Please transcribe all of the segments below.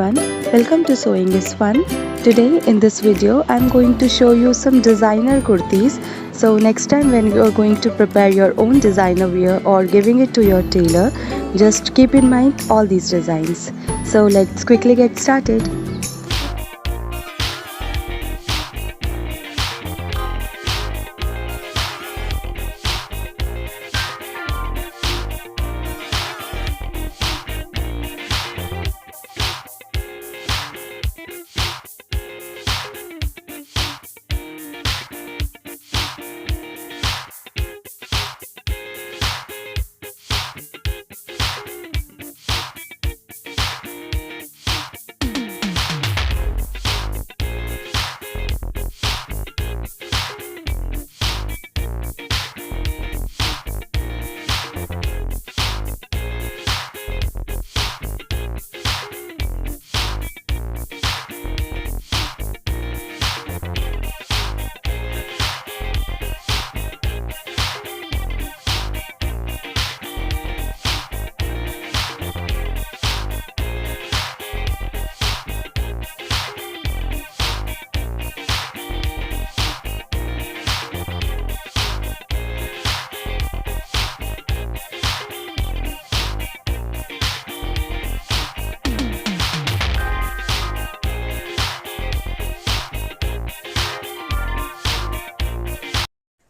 everyone, welcome to Sewing is Fun. Today in this video I'm going to show you some designer kurtis. So next time when you are going to prepare your own designer wear or giving it to your tailor, just keep in mind all these designs. So let's quickly get started.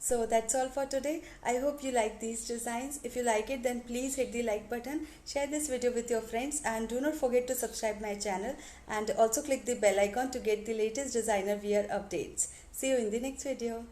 So that's all for today. I hope you like these designs. If you like it, then please hit the like button, share this video with your friends, and do not forget to subscribe my channel and also click the bell icon to get the latest designer wear updates. See you in the next video.